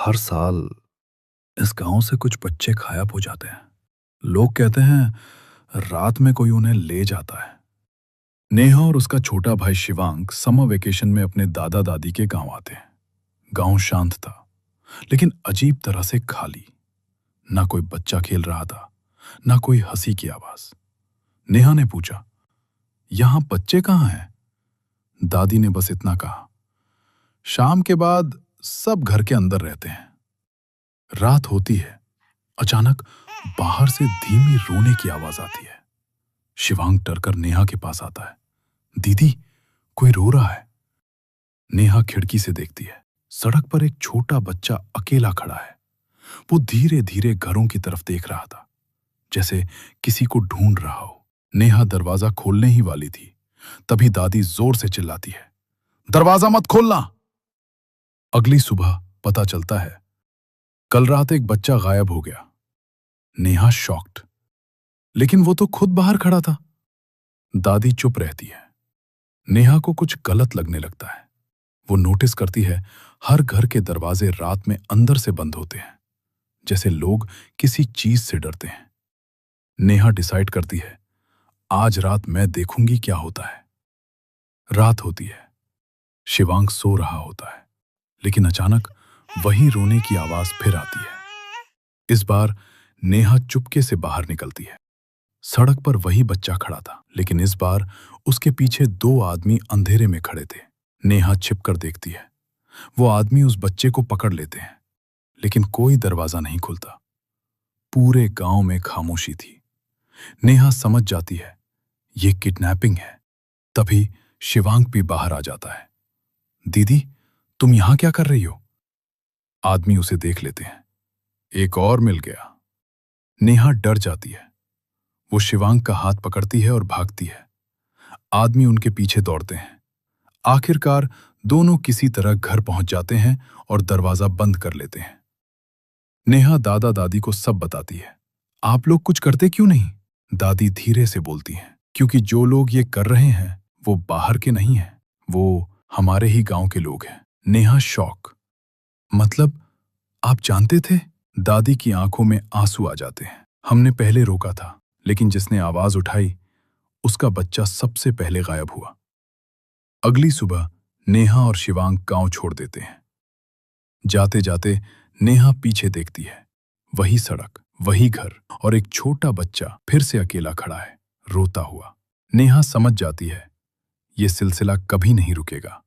हर साल इस गांव से कुछ बच्चे गायब हो जाते हैं। लोग कहते हैं रात में कोई उन्हें ले जाता है। नेहा और उसका छोटा भाई शिवांग समर वेकेशन में अपने दादा दादी के गांव आते हैं। गांव शांत था, लेकिन अजीब तरह से खाली। ना कोई बच्चा खेल रहा था, ना कोई हंसी की आवाज। नेहा ने पूछा, यहां बच्चे कहाँ हैं? दादी ने बस इतना कहा, शाम के बाद सब घर के अंदर रहते हैं। रात होती है। अचानक बाहर से धीमी रोने की आवाज आती है। शिवांग डरकर नेहा के पास आता है। दीदी, कोई रो रहा है। नेहा खिड़की से देखती है। सड़क पर एक छोटा बच्चा अकेला खड़ा है। वो धीरे धीरे घरों की तरफ देख रहा था, जैसे किसी को ढूंढ रहा हो। नेहा दरवाजा खोलने ही वाली थी, तभी दादी जोर से चिल्लाती है, दरवाजा मत खोलना। अगली सुबह पता चलता है, कल रात एक बच्चा गायब हो गया। नेहा शॉक्ड, लेकिन वो तो खुद बाहर खड़ा था। दादी चुप रहती है। नेहा को कुछ गलत लगने लगता है। वो नोटिस करती है, हर घर के दरवाजे रात में अंदर से बंद होते हैं, जैसे लोग किसी चीज से डरते हैं। नेहा डिसाइड करती है, आज रात मैं देखूंगी क्या होता है। रात होती है। शिवांग सो रहा होता है, लेकिन अचानक वही रोने की आवाज फिर आती है। इस बार नेहा चुपके से बाहर निकलती है। सड़क पर वही बच्चा खड़ा था, लेकिन इस बार उसके पीछे दो आदमी अंधेरे में खड़े थे। नेहा छिपकर देखती है। वो आदमी उस बच्चे को पकड़ लेते हैं, लेकिन कोई दरवाजा नहीं खुलता। पूरे गांव में खामोशी थी। नेहा समझ जाती है, ये किडनैपिंग है। तभी शिवांग भी बाहर आ जाता है। दीदी, तुम यहां क्या कर रही हो? आदमी उसे देख लेते हैं। एक और मिल गया। नेहा डर जाती है। वो शिवांग का हाथ पकड़ती है और भागती है। आदमी उनके पीछे दौड़ते हैं। आखिरकार दोनों किसी तरह घर पहुंच जाते हैं और दरवाजा बंद कर लेते हैं। नेहा दादा दादी को सब बताती है। आप लोग कुछ करते क्यों नहीं? दादी धीरे से बोलती हैं, क्योंकि जो लोग ये कर रहे हैं वो बाहर के नहीं हैं, वो हमारे ही गांव के लोग हैं। नेहा शॉक, मतलब आप जानते थे? दादी की आंखों में आंसू आ जाते हैं। हमने पहले रोका था, लेकिन जिसने आवाज उठाई उसका बच्चा सबसे पहले गायब हुआ। अगली सुबह नेहा और शिवांग गांव छोड़ देते हैं। जाते जाते नेहा पीछे देखती है। वही सड़क, वही घर और एक छोटा बच्चा फिर से अकेला खड़ा है, रोता हुआ। नेहा समझ जाती है, ये सिलसिला कभी नहीं रुकेगा।